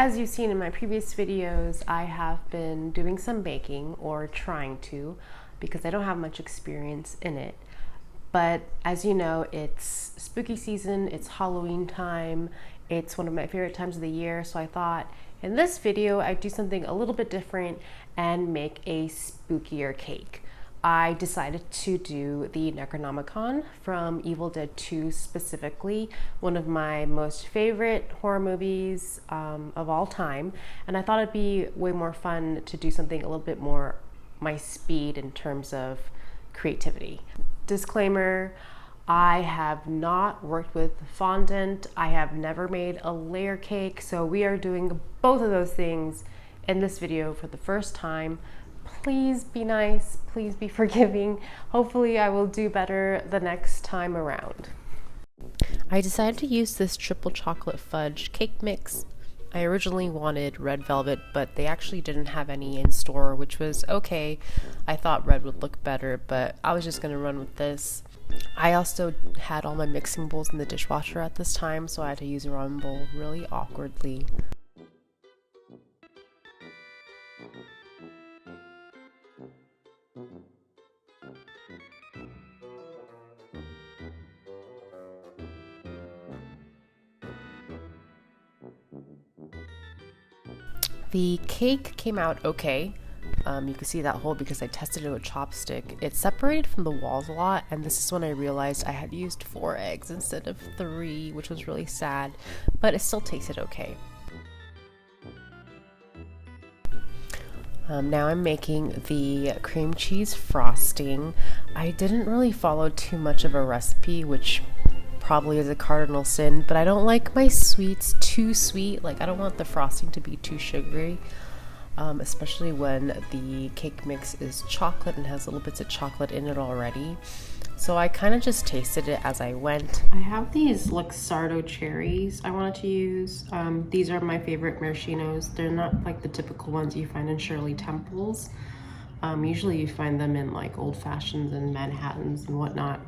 as you've seen in my previous videos, I have been doing some baking, or trying to, because I don't have much experience in it. But as you know, it's spooky season, it's Halloween time, it's one of my favorite times of the year, so I thought in this video I'd do something a little bit different and make a spookier cake. I decided to do the NECRONOMICON from Evil Dead 2 specifically, one of my most favorite horror movies of all time, and I thought it'd be way more fun to do something a little bit more my speed in terms of creativity. Disclaimer, I have not worked with fondant, I have never made a layer cake, so we are doing both of those things in this video for the first time. Please be nice, please be forgiving. Hopefully I will do better the next time around. I decided to use this triple chocolate fudge cake mix. I originally wanted red velvet, but they actually didn't have any in store, which was okay. I thought red would look better, but I was just gonna run with this. I also had all my mixing bowls in the dishwasher at this time, so I had to use a ramen bowl really awkwardly. The cake came out okay. You can see that hole because I tested it with a chopstick. It separated from the walls a lot, and this is when I realized I had used 4 eggs instead of 3, which was really sad, but it still tasted okay. Now I'm making the cream cheese frosting. I didn't really follow too much of a recipe, which probably is a cardinal sin, but I don't like my sweets too sweet. Like, I don't want the frosting to be too sugary, especially when the cake mix is chocolate and has little bits of chocolate in it already. So I kind of just tasted it as I went. I have these Luxardo Cherries I wanted to use. These are my favorite maraschinos. They're not like the typical ones you find in Shirley Temples. Usually you find them in like Old Fashions and Manhattans and whatnot.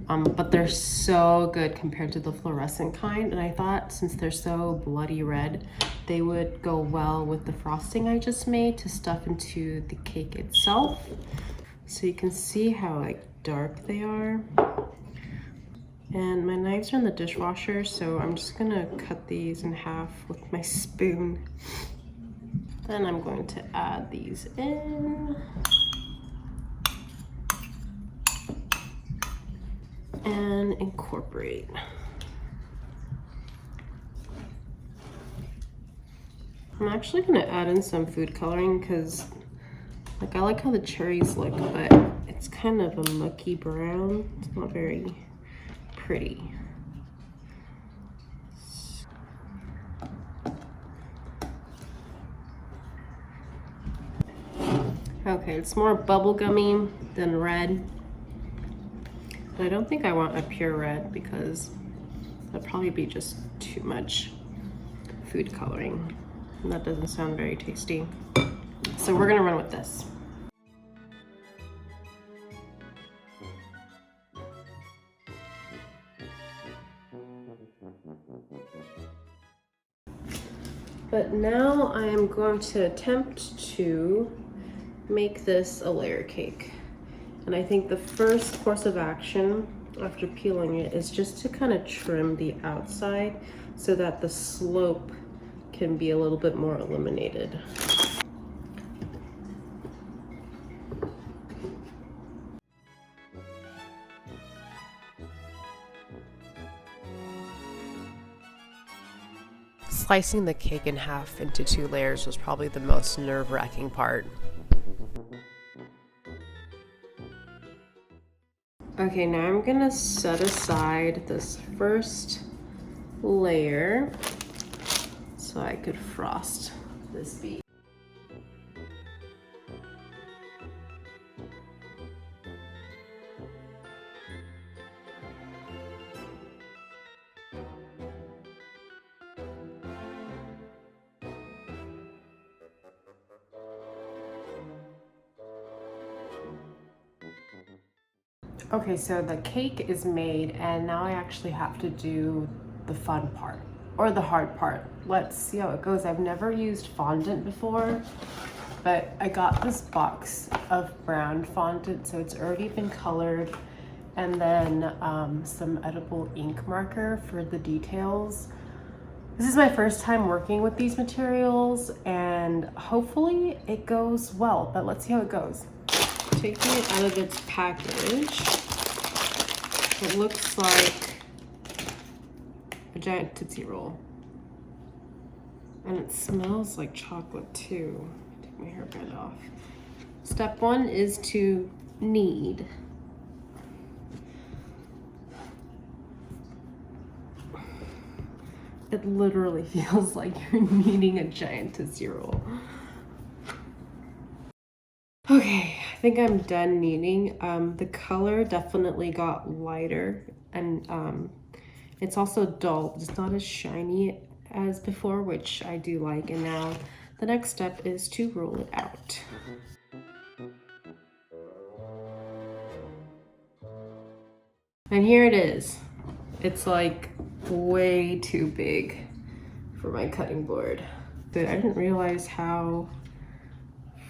But they're so good compared to the fluorescent kind, and I thought since they're so bloody red, they would go well with the frosting I just made to stuff into the cake itself. So you can see how like dark they are. And my knives are in the dishwasher, so I'm just gonna cut these in half with my spoon. Then I'm going to add these in. And incorporate. I'm actually going to add in some food coloring because like I like how the cherries look, but it's kind of a mucky brown. It's not very pretty. Okay, it's more bubblegummy than red. I don't think I want a pure red because that'd probably be just too much food coloring. And that doesn't sound very tasty. So we're gonna run with this. But now I am going to attempt to make this a layer cake. And I think the first course of action after peeling it is just to kind of trim the outside so that the slope can be a little bit more eliminated. Slicing the cake in half into 2 layers was probably the most nerve-wracking part. Okay, now I'm gonna set aside this first layer so I could frost this bead. Okay, so the cake is made and now I actually have to do the fun part. or the hard part. Let's see how it goes. I've never used fondant before, but I got this box of brown fondant, so it's already been colored, and then some edible ink marker for the details. This is my first time working with these materials, and hopefully it goes well, but let's see how it goes. Taking it out of its package, it looks like a giant Tootsie Roll. And it smells like chocolate too. Take my hairband off. Step one is to knead. It literally feels like you're kneading a giant Tootsie Roll. Okay, I think I'm done kneading. The color definitely got lighter, and it's also dull. It's not as shiny as before, which I do like. And now the next step is to roll it out. And here it is. It's like way too big for my cutting board. But I didn't realize how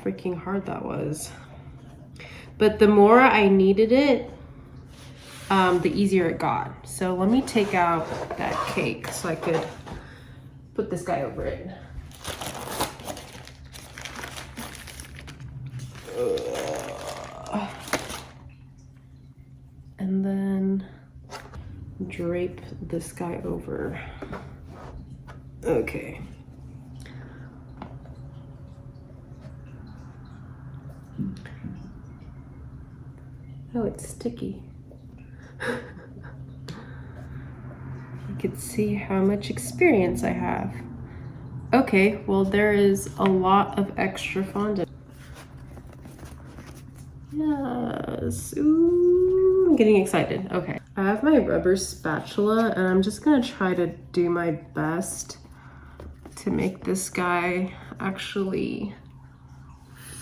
freaking hard that was. But the more I kneaded it, the easier it got. So let me take out that cake so I could put this guy over it. And then drape this guy over. Okay. Oh, it's sticky. You can see how much experience I have. Okay, well, there is a lot of extra fondant. Yes, ooh, I'm getting excited. Okay, I have my rubber spatula, and I'm just gonna try to do my best to make this guy actually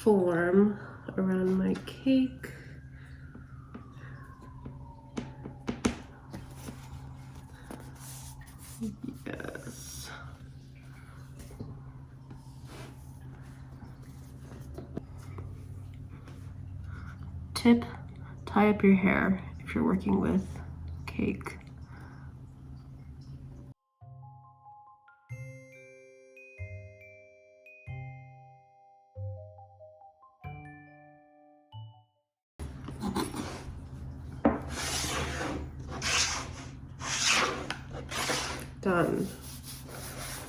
form around my cake. Yes. Tip, tie up your hair if you're working with cake. Done.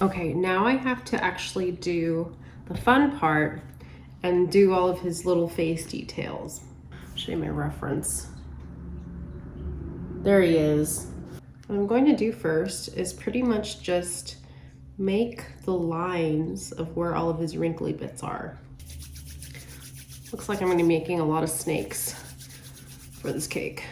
Okay, now I have to actually do the fun part and do all of his little face details. Show you my reference. There he is. What I'm going to do first is pretty much just make the lines of where all of his wrinkly bits are. Looks like I'm going to be making a lot of snakes for this cake.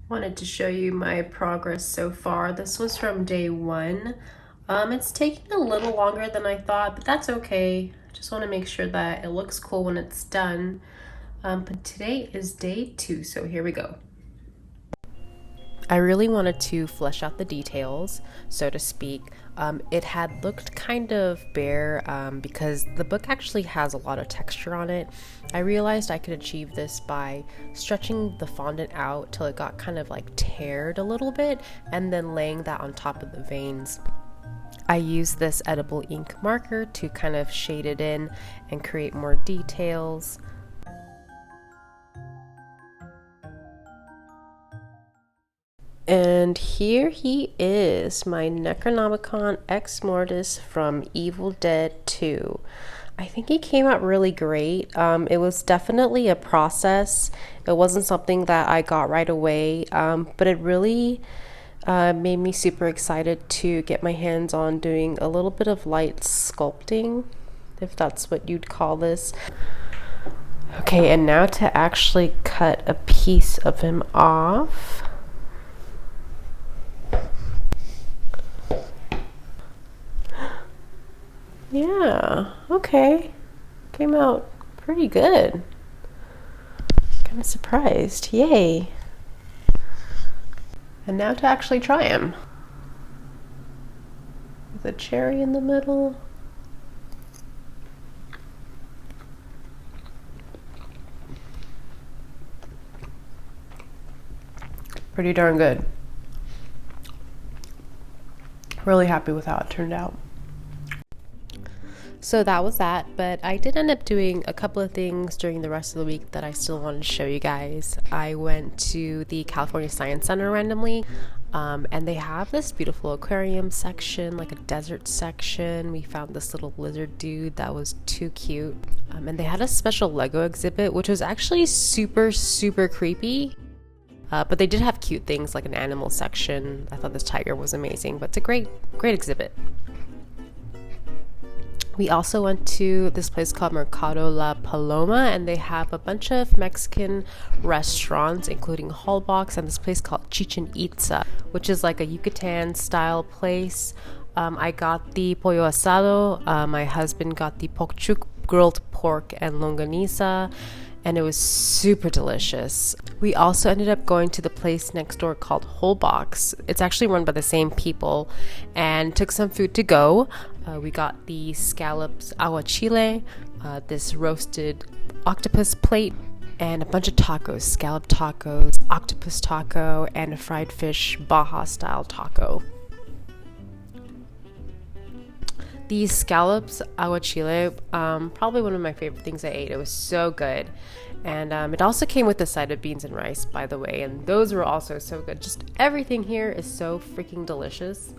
Wanted to show you my progress so far. This was from day one. It's taking a little longer than I thought, but that's okay. Just want to make sure that it looks cool when it's done. But today is day 2, so here we go. I really wanted to flesh out the details, so to speak. It had looked kind of bare because the book actually has a lot of texture on it. I realized I could achieve this by stretching the fondant out till it got kind of like teared a little bit and then laying that on top of the veins. I used this edible ink marker to kind of shade it in and create more details. And here he is, my Necronomicon Ex Mortis from Evil Dead 2. I think he came out really great. It was definitely a process. It wasn't something that I got right away, but it really Made me super excited to get my hands on doing a little bit of light sculpting, if that's what you'd call this. Okay, and now to actually cut a piece of him off. Yeah, okay. Came out pretty good. Kind of surprised. Yay. And now to actually try him. With a cherry in the middle. Pretty darn good. Really happy with how it turned out. So that was that, but I did end up doing a couple of things during the rest of the week that I still wanted to show you guys. I went to the California Science Center randomly, and they have this beautiful aquarium section, like a desert section. We found this little lizard dude that was too cute, and they had a special Lego exhibit, which was actually super, super creepy. But they did have cute things like an animal section. I thought this tiger was amazing, but it's a great exhibit. We also went to this place called Mercado La Paloma, and they have a bunch of Mexican restaurants, including Hallbox and this place called Chichen Itza, which is like a Yucatan style place. I got the pollo asado. My husband got the pokchuk, grilled pork and longaniza, and it was super delicious. We also ended up going to the place next door called Wholebox. It's actually run by the same people, and took some food to go. We got the scallops aguachile, this roasted octopus plate, and a bunch of tacos, scallop tacos, octopus taco, and a fried fish Baja style taco. These scallops aguachile, probably one of my favorite things I ate. It was so good. And it also came with a side of beans and rice, by the way, and those were also so good. Just everything here is so freaking delicious.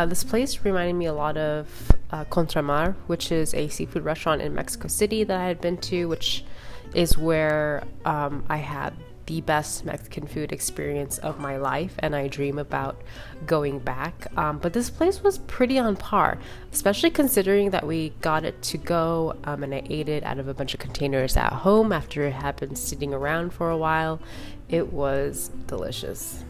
This place reminded me a lot of Contramar, which is a seafood restaurant in Mexico City that I had been to, which is where I had the best Mexican food experience of my life, and I dream about going back. But this place was pretty on par, especially considering that we got it to go, and I ate it out of a bunch of containers at home after it had been sitting around for a while. It was delicious.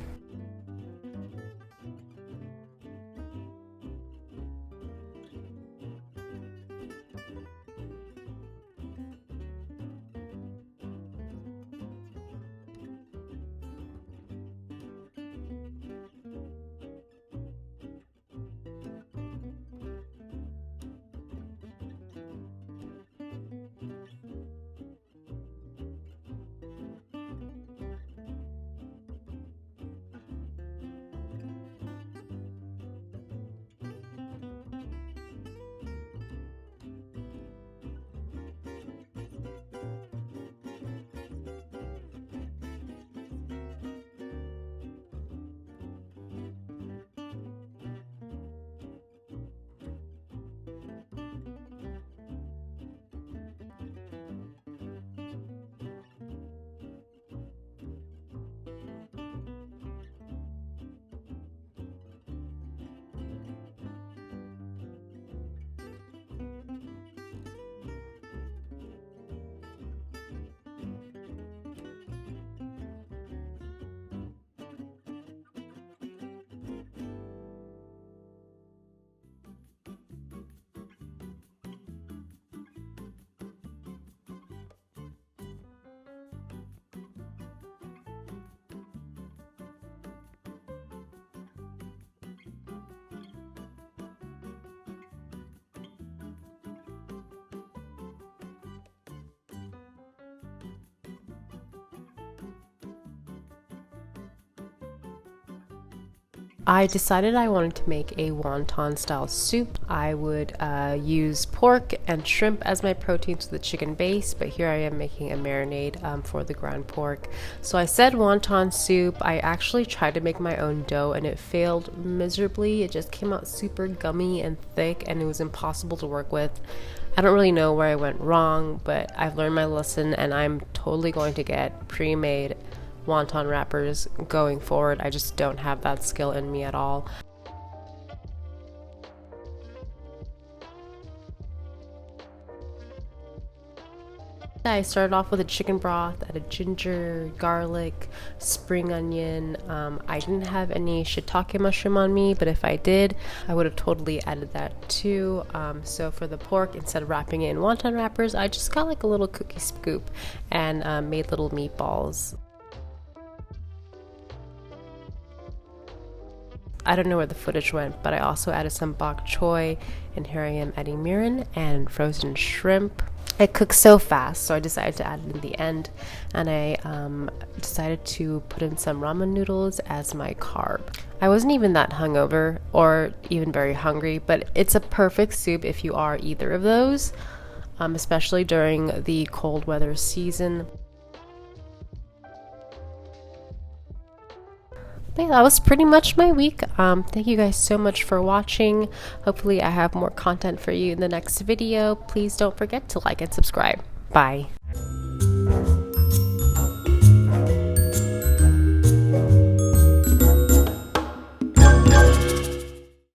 I decided I wanted to make a wonton style soup. I would use pork and shrimp as my proteins with the chicken base, but here I am making a marinade for the ground pork. So I said wonton soup. I actually tried to make my own dough and it failed miserably. It just came out super gummy and thick, and it was impossible to work with. I don't really know where I went wrong, but I've learned my lesson, and I'm totally going to get pre-made wonton wrappers going forward. I just don't have that skill in me at all. I started off with a chicken broth, added ginger, garlic, spring onion. I didn't have any shiitake mushroom on me, but if I did, I would have totally added that too. So for the pork, instead of wrapping it in wonton wrappers, I just got like a little cookie scoop and made little meatballs. I don't know where the footage went, but I also added some bok choy, and here I am adding mirin and frozen shrimp. It cooks so fast, so I decided to add it in the end, and I decided to put in some ramen noodles as my carb. I wasn't even that hungover or even very hungry, but it's a perfect soup if you are either of those, especially during the cold weather season. But yeah, that was pretty much my week. Thank you guys so much for watching. Hopefully I have more content for you in the next video. Please don't forget to like and subscribe. Bye.